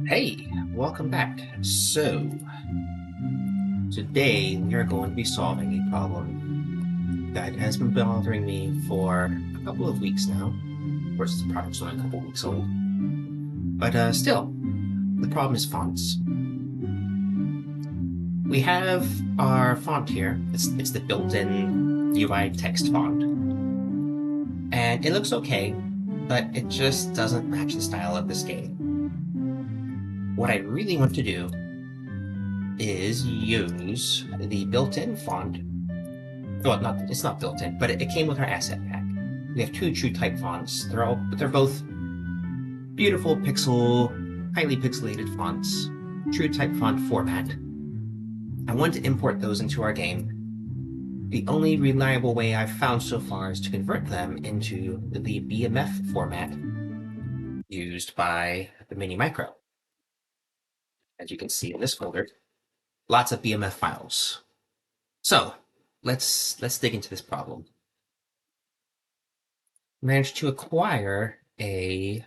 Hey, welcome back. So, today we are going to be solving a problem that has been bothering me for a couple of weeks now. Of course, the product's only a couple weeks old. But still, the problem is fonts. We have our font here. It's the built-in UI text font. And it looks okay, but it just doesn't match the style of this game. What I really want to do is use the built-in font. Well, it's not built-in, but it came with our asset pack. We have two true type fonts. They're both beautiful highly pixelated fonts, true type font format. I want to import those into our game. The only reliable way I've found so far is to convert them into the BMF format used by the Mini Micro. As you can see in this folder, lots of BMF files. So let's dig into this problem. Managed to acquire a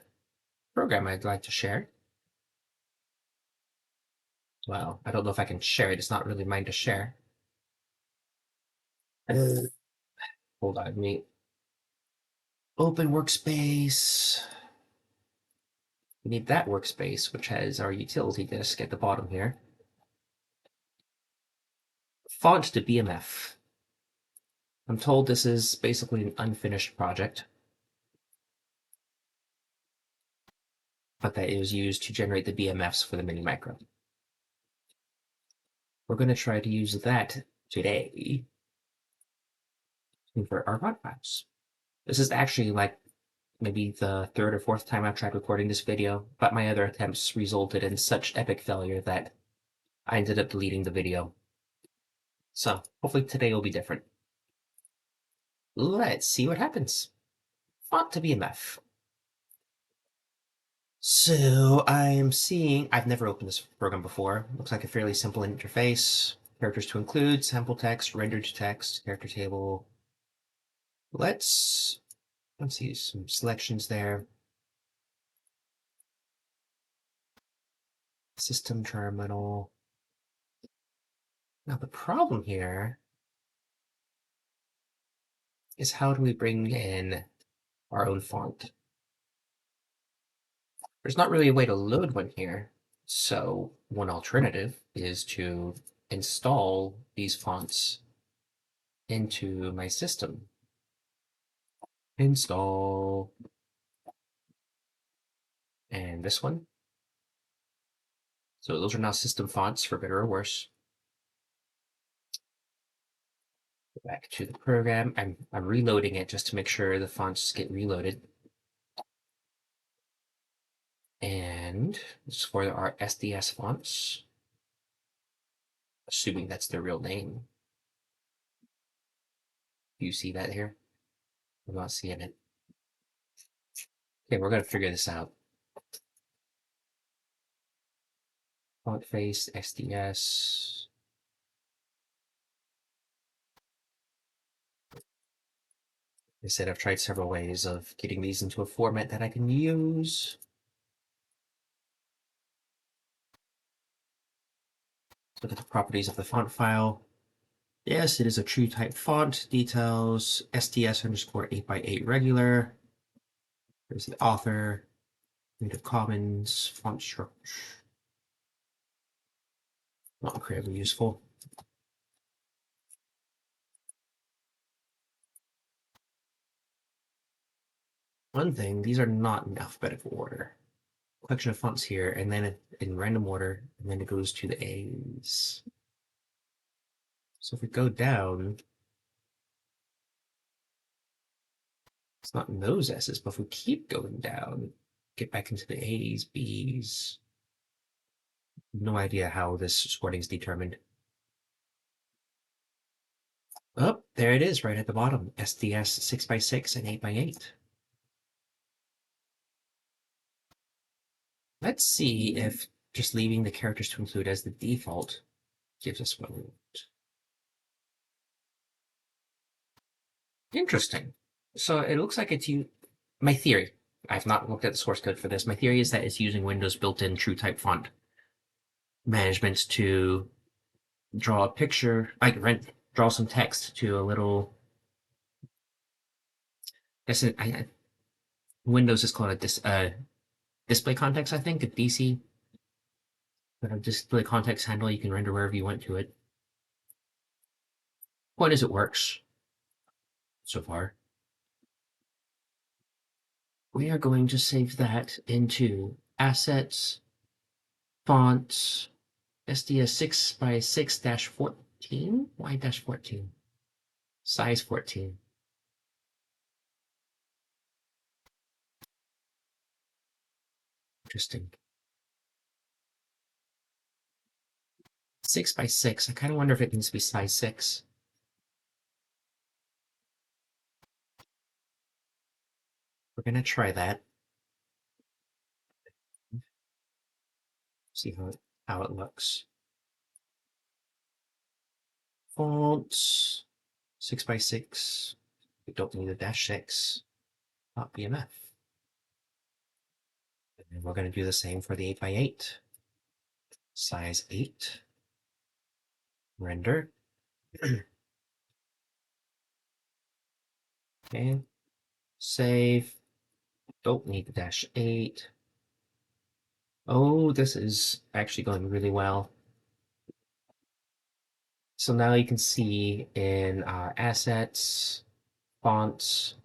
program I'd like to share. Well, I don't know if I can share it. It's not really mine to share. Hold on, me. Open workspace. We need that workspace, which has our utility disk at the bottom here. Font to BMF. I'm told this is basically an unfinished project, but that it was used to generate the BMFs for the Mini Micro. We're going to try to use that today to convert our font files. This is actually like maybe the third or fourth time I've tried recording this video, but my other attempts resulted in such epic failure that I ended up deleting the video. So hopefully today will be different. Let's see what happens. Font to BMF. So I'm seeing, I've never opened this program before. Looks like a fairly simple interface. Characters to include, sample text, rendered text, character table. Let's see some selections there. System terminal. Now the problem here is how do we bring in our own font? There's not really a way to load one here, so one alternative is to install these fonts into my system. Install. And this one. So those are now system fonts, for better or worse. Go back to the program. I'm reloading it just to make sure the fonts get reloaded. And this is for our SDS fonts, assuming that's their real name. Do you see that here? I'm not seeing it. Okay, we're going to figure this out. Font face, SDS. I said I've tried several ways of getting these into a format that I can use. Look at the properties of the font file. Yes, it is a true type font. Details, SDS underscore 8x8 regular. There's the author, Creative Commons, font structure. Not incredibly useful. One thing, these are not in alphabetical order. Collection of fonts here, and then in random order, and then it goes to the A's. So if we go down, it's not in those S's, but if we keep going down, get back into the A's, B's. No idea how this sorting is determined. Oh, there it is, right at the bottom. SDS 6x6 and 8x8. Let's see if just leaving the characters to include as the default gives us what we want. Interesting. So it looks like it's my theory. I've not looked at the source code for this. My theory is that it's using Windows built-in TrueType font management to draw a picture, draw some text to a little. Windows is called a display context, I think, a DC. But a display context handle you can render wherever you want to it. Point is, it works so far. We are going to save that into assets, fonts, SDS 6 by 6-14. Why -14? Size 14. Interesting. 6 by 6. I kind of wonder if it needs to be size 6. We're going to try that. See how it looks. Fonts 6 by 6. We don't need a -6. Not BMF. And we're going to do the same for the 8 by 8. Size 8. Render. Okay. Save. Don't need the -8. Oh, this is actually going really well. So now you can see in assets, fonts,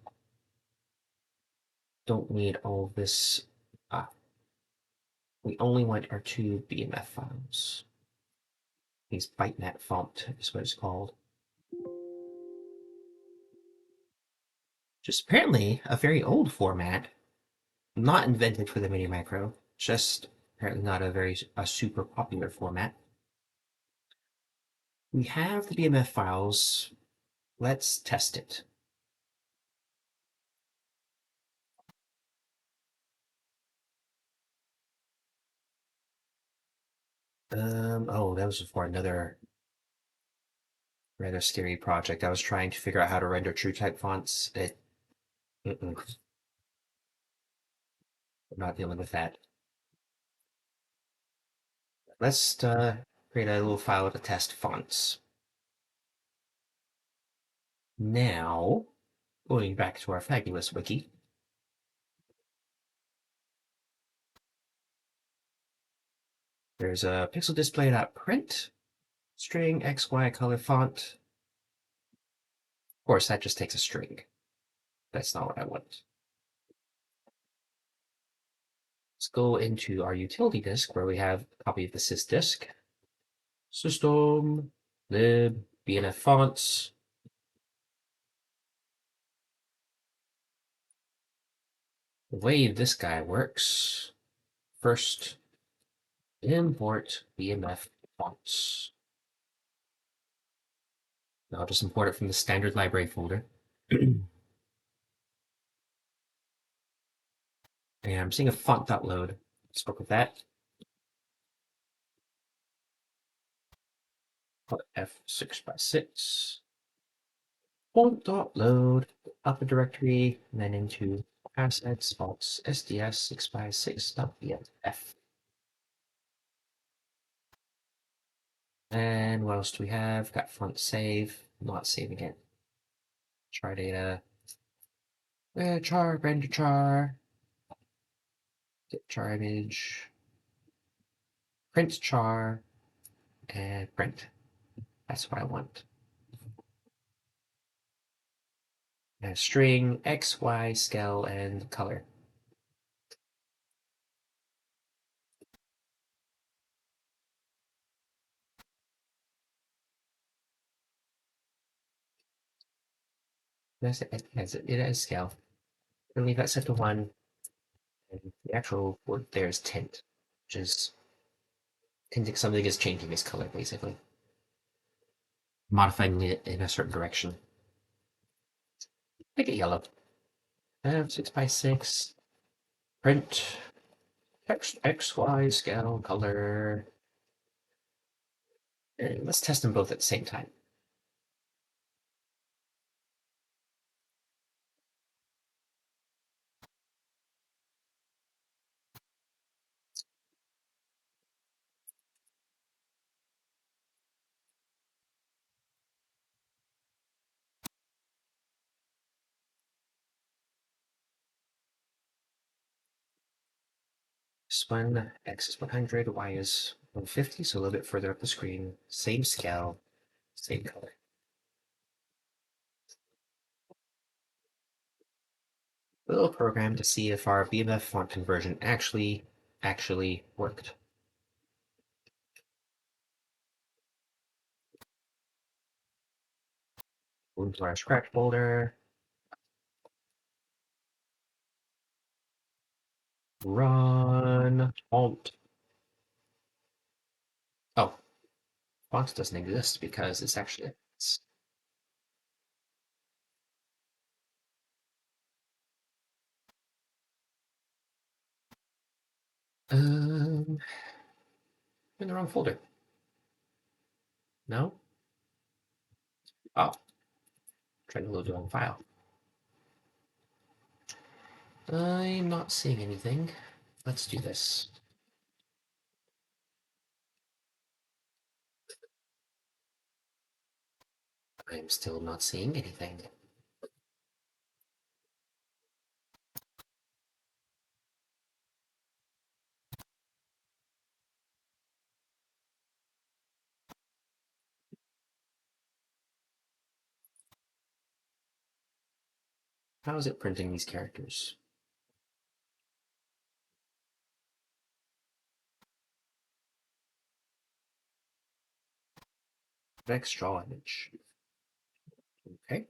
don't need all of this. We only want our two BMF files. These ByteNet font is what it's called. Just apparently a very old format, not invented for the Mini Micro, just apparently not a super popular format. We have the BMF files. Let's test it. Oh, that was for another rather scary project. I was trying to figure out how to render TrueType fonts. I'm not dealing with that. Let's create a little file to test fonts. Now, going back to our fabulous wiki. There's a pixel display.print string XY color font. Of course, that just takes a string. That's not what I want. Let's go into our utility disk where we have a copy of the sysdisk. System, lib, BNF fonts. The way this guy works, first import BMF fonts. Now I'll just import it from the standard library folder. And I'm seeing a font.load. Let's work with that. F6 by 6. Font.load up a directory, and then into assets, fonts, SDS 6 by 6.bmf. And what else do we have? Got font save, not saving it. Char data. Char, render char. Get char image. Print char. And print. That's what I want. And string, X, Y, scale, and color. It has scale. And leave that set to 1. And the actual word there is tint, which is tinting something is changing its color, basically. Modifying it in a certain direction. Make it yellow. 6 by 6. Print. Text X, Y, scale, color. And let's test them both at the same time. X1, X is 100, Y is 150, so a little bit further up the screen. Same scale, same color. A little program to see if our BMF font conversion actually worked. Move to our scratch folder. Run font. Oh, font doesn't exist because it's actually um in the wrong folder. No? Oh, trying to load the wrong file. I'm not seeing anything. Let's do this. I'm still not seeing anything. How is it printing these characters? Next draw image. Okay.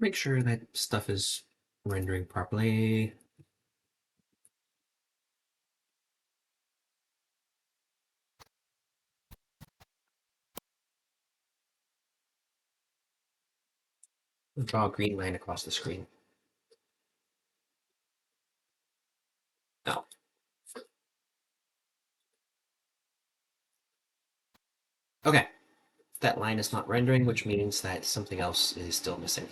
Make sure that stuff is rendering properly. Draw a green line across the screen. No. Okay. That line is not rendering, which means that something else is still missing.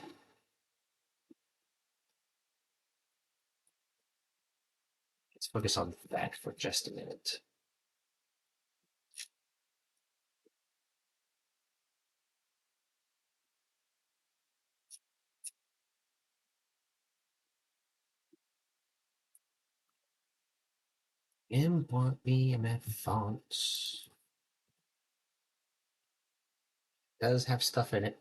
Let's focus on that for just a minute. Import BMF fonts. Does have stuff in it.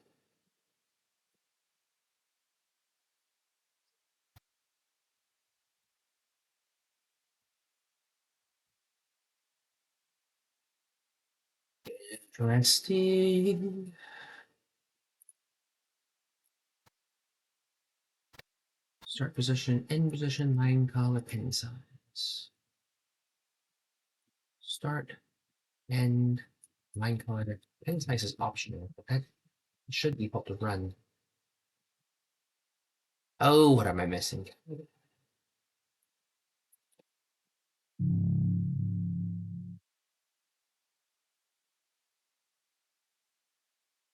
Interesting. Start position, end position, line color, pen size. Start, end, line color, pen size is optional, but that should be able to run. Oh, what am I missing?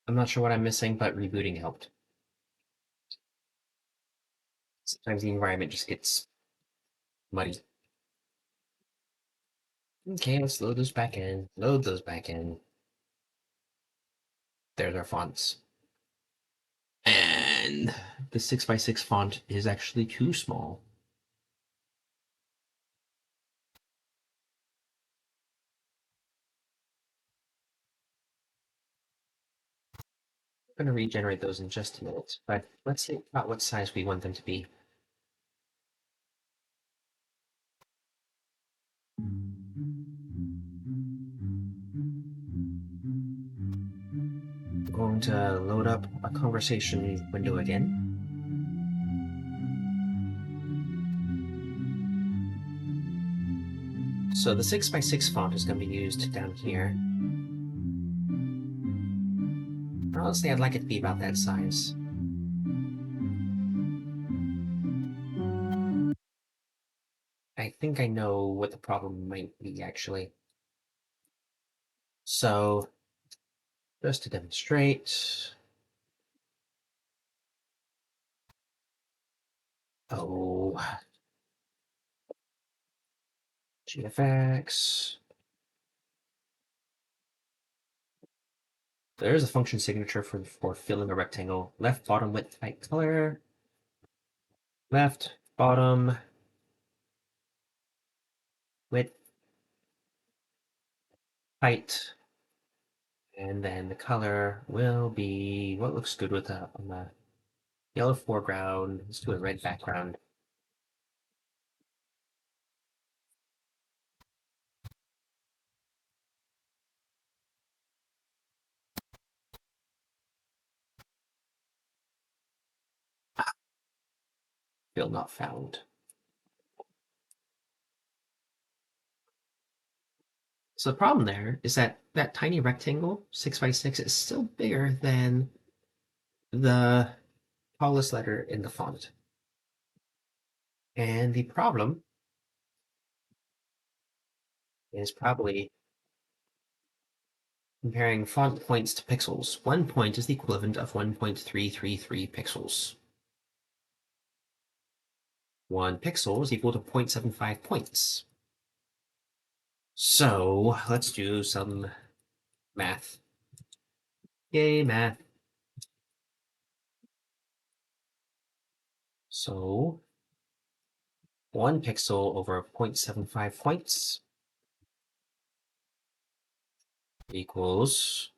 I'm not sure what I'm missing, but rebooting helped. Sometimes the environment just gets muddy. Okay, let's load those back in. Load those back in. There's our fonts. And the 6x6 font is actually too small. I'm going to regenerate those in just a minute, but let's think about what size we want them to be. I'm going to load up a conversation window again. So the 6x6 font is going to be used down here. Honestly, I'd like it to be about that size. I think I know what the problem might be, actually. So, just to demonstrate... Oh... GFX... There's a function signature for filling a rectangle. Left bottom width height color. Left bottom width height. And then the color will be what looks good with on the yellow foreground. Let's do a red background. Fill not found. So the problem there is that that tiny rectangle, 6 by 6, is still bigger than the tallest letter in the font. And the problem is probably comparing font points to pixels. 1 point is the equivalent of 1.333 pixels. 1 pixel is equal to 0.75 points. So let's do some math. Yay, math. So 1 pixel over 0.75 points equals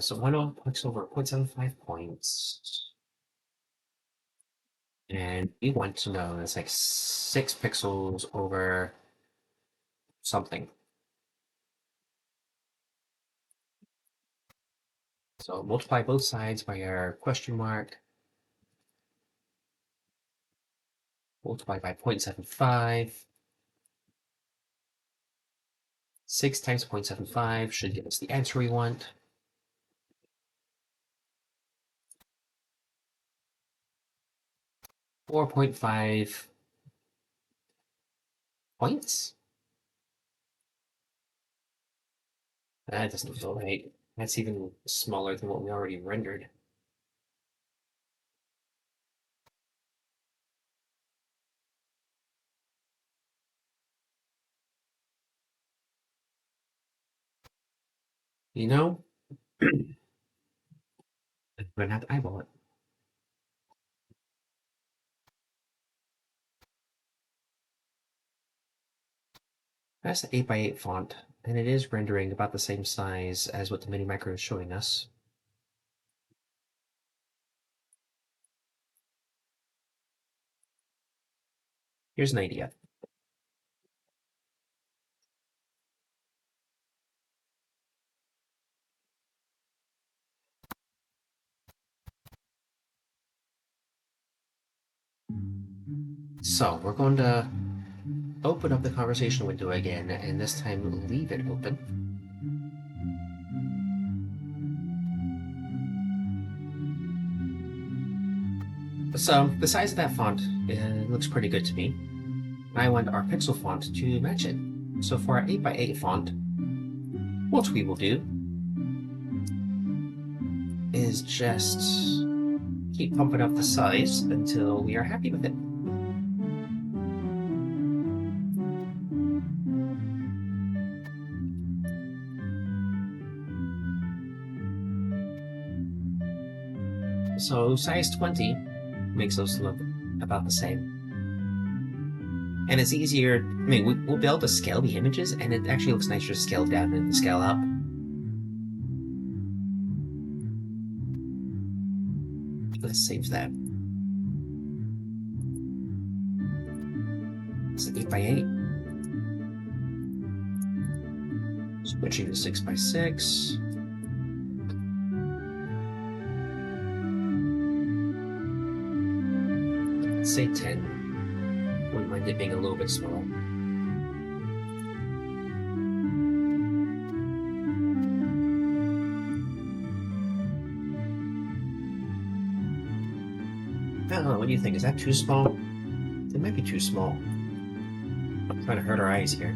so 1 pixel over 0.75 points. And we want to know it's like 6 pixels over something. So multiply both sides by our question mark. Multiply by 0.75. 6 times 0.75 should give us the answer we want. $4.5 points? That doesn't feel right. That's even smaller than what we already rendered. You know, I'm gonna have to eyeball it. That's the 8 by 8 font, and it is rendering about the same size as what the Mini Micro is showing us. Here's an idea. So we're going to open up the conversation window again, and this time leave it open. So the size of that font looks pretty good to me. I want our pixel font to match it. So for our 8 by 8 font, what we will do is just keep pumping up the size until we are happy with it. So size 20 makes those look about the same. And it's easier, I mean, we'll be able to scale the images, and it actually looks nicer to scale down than to scale up. Let's save that. It's 8 by 8. Switching to 6 by 6. Let's say 10. Wouldn't mind it being a little bit smaller. I don't know, what do you think? Is that too small? It might be too small. I'm trying to hurt our eyes here.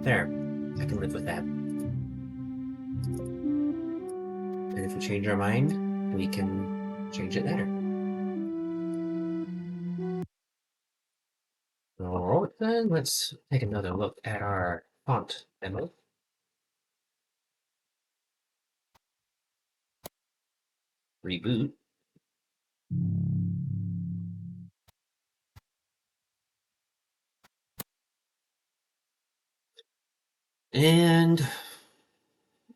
There, I can live with that. And if we change our mind, we can change it later. Alright then, let's take another look at our font demo. Reboot. And,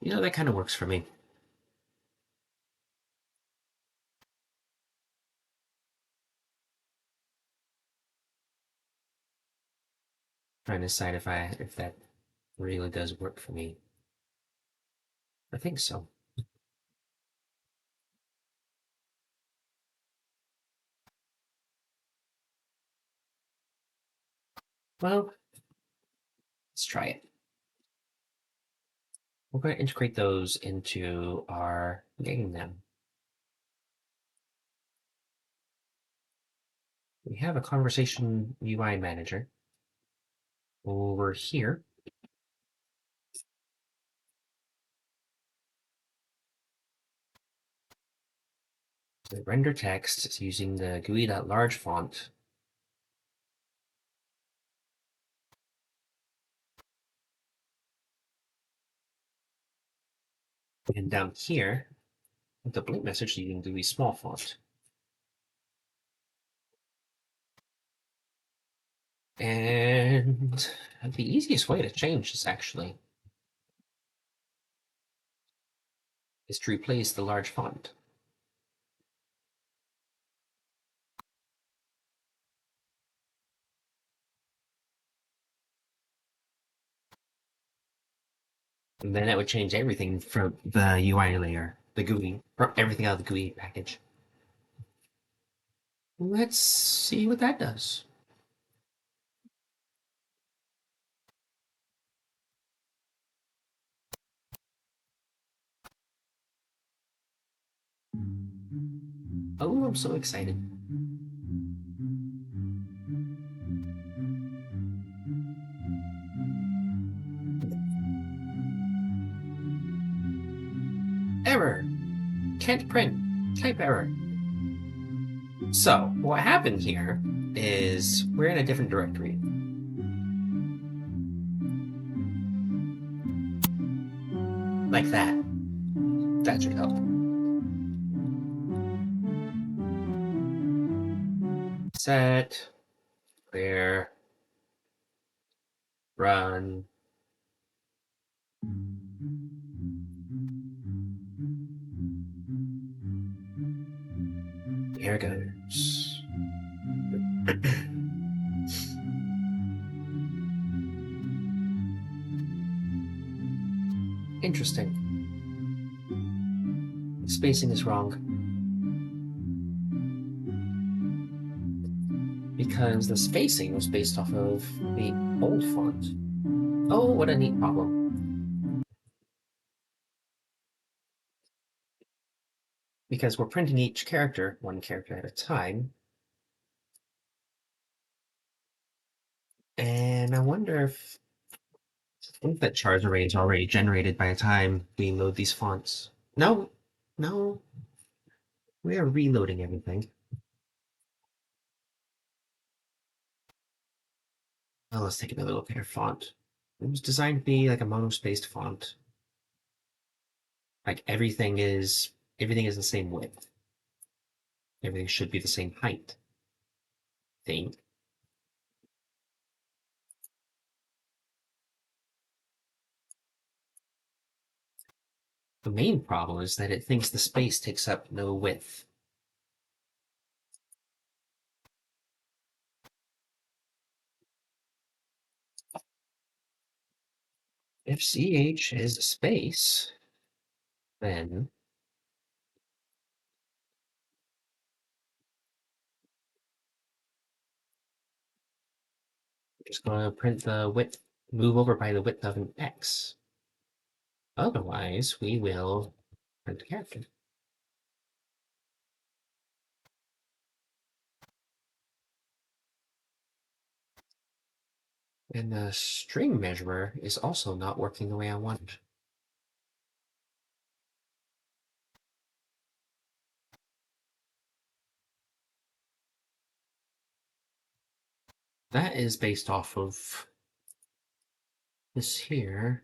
that kind of works for me. Trying to decide if that really does work for me. I think so. Well, let's try it. We're going to integrate those into our game now. We have a conversation UI manager over here. So render text using the GUI.large font. And down here, the blink message using GUI small font. And the easiest way to change this actually is to replace the large font. And then that would change everything from the UI layer, the GUI, everything out of the GUI package. Let's see what that does. Oh, I'm so excited. Error! Can't print. Type error. So, what happened here is we're in a different directory. Like that. That should help. Set, clear, run. Here goes. Interesting. Spacing is wrong. Because the spacing was based off of the old font. Oh, what a neat problem. Because we're printing each character, one character at a time. And I wonder if that charge array is already generated by the time we load these fonts. No, no, we are reloading everything. Well, let's take another look at our font. It was designed to be like a monospaced font. Like everything is the same width. Everything should be the same height. Thing. The main problem is that it thinks the space takes up no width. If CH is a space, then we're just going to print the width, move over by the width of an X. Otherwise, we will print a character. And the string measurer is also not working the way I want. that is based off of this here.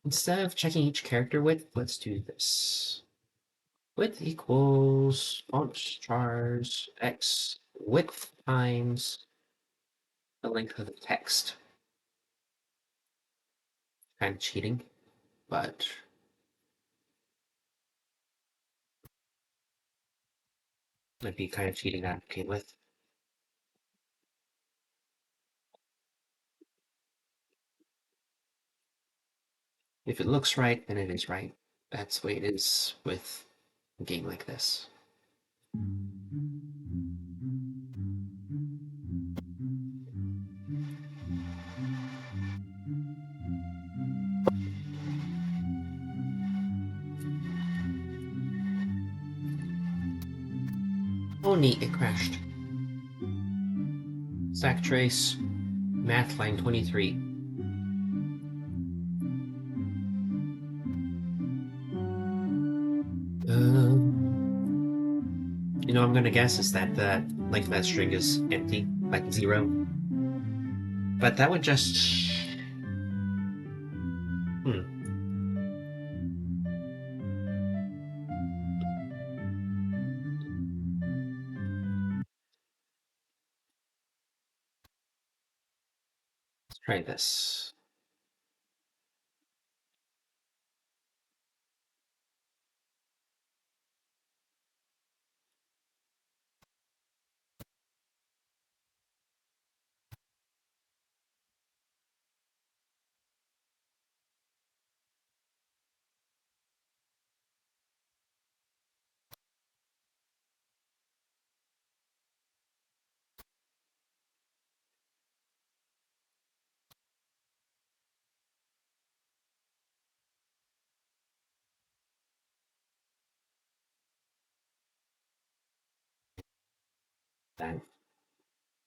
Instead of checking each character width, let's do this. Width equals font chars x width times the length of the text. Kind of cheating, but might be kind of cheating I'm okay with. If it looks right, then it is right. That's the way it is with a game like this. Oh neat, it crashed. Stack trace, math line 23. You know, I'm gonna guess is that the length of that string is empty, like 0. But that would just... Let's try this.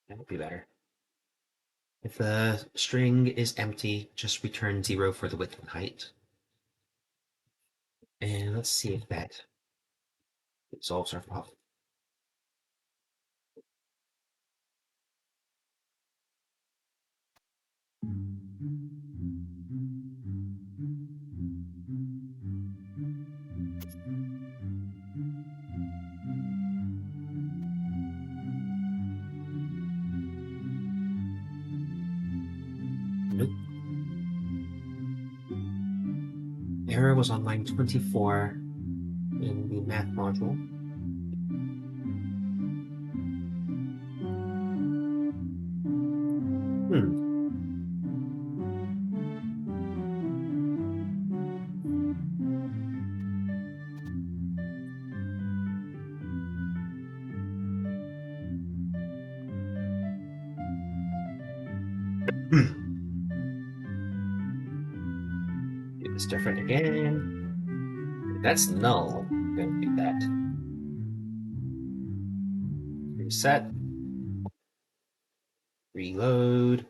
That would be better. If the string is empty, just return 0 for the width and height. And let's see if that solves our problem. Nope. Error was on line 24 in the math module. Do this different again. That's null. I'm gonna do that. Reset. Reload.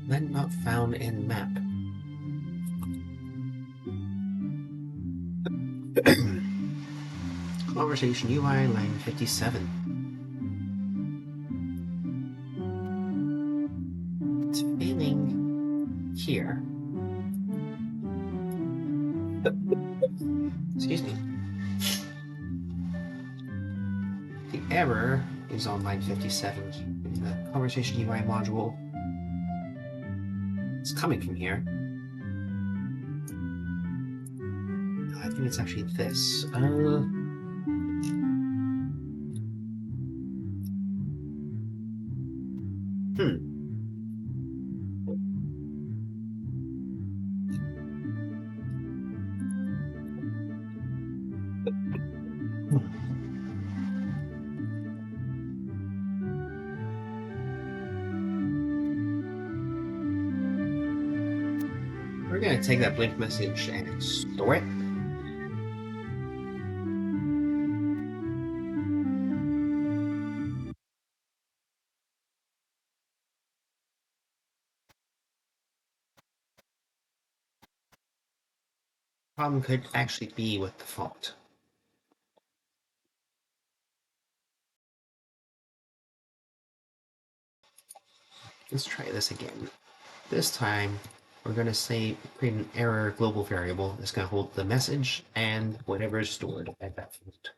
Then not found in map. Conversation UI line 57. It's failing here. Excuse me. The error is on line 57 in the Conversation UI module. It's coming from here. I think it's actually this. We're gonna take that blink message and store it. problem could actually be with the font. Let's try this again. This time, we're going to say create an error global variable that's going to hold the message and whatever is stored at that font.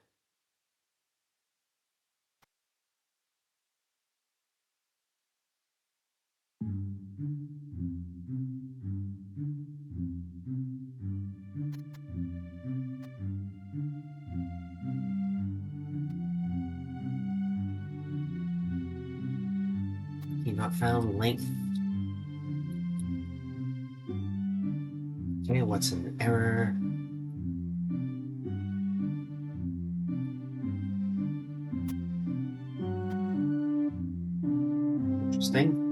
Not found length. Okay, what's an error? Interesting.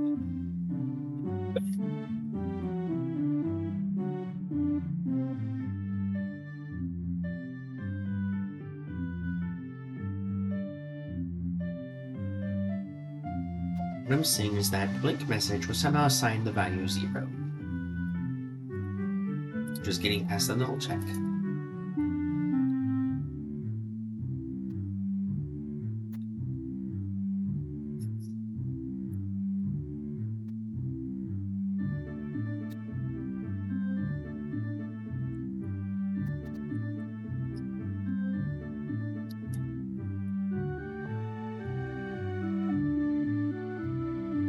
What I'm seeing is that blink message was somehow assigned the value 0. Just getting past the null check.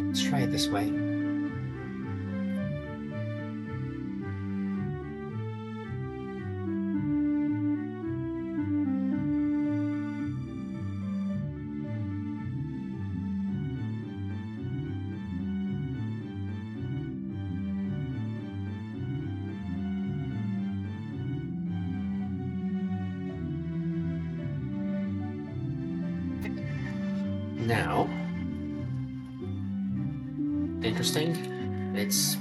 Let's try it this way. Now, interesting. It's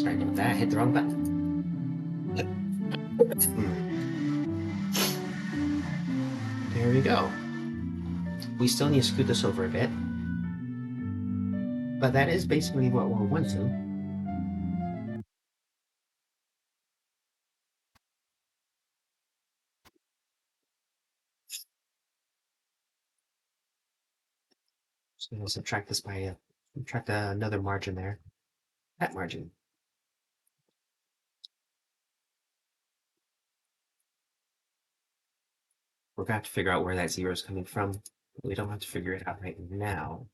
sorry about that. I hit the wrong button. There we go. We still need to scoot this over a bit, but that is basically what we're wanting. So we'll subtract this by subtract another margin there. That margin. We're going to have to figure out where that 0 is coming from. We don't have to figure it out right now.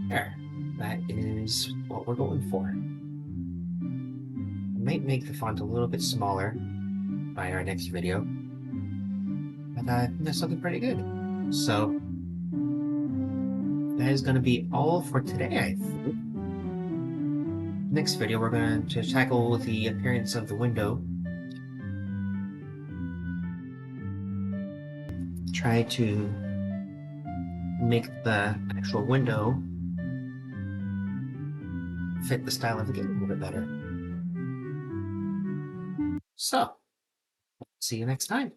There. That is what we're going for. I might make the font a little bit smaller by our next video, but that's something pretty good. So that is going to be all for today, I think. Next video, we're going to tackle the appearance of the window. Try to make the actual window fit the style of the game a little bit better. So, see you next time.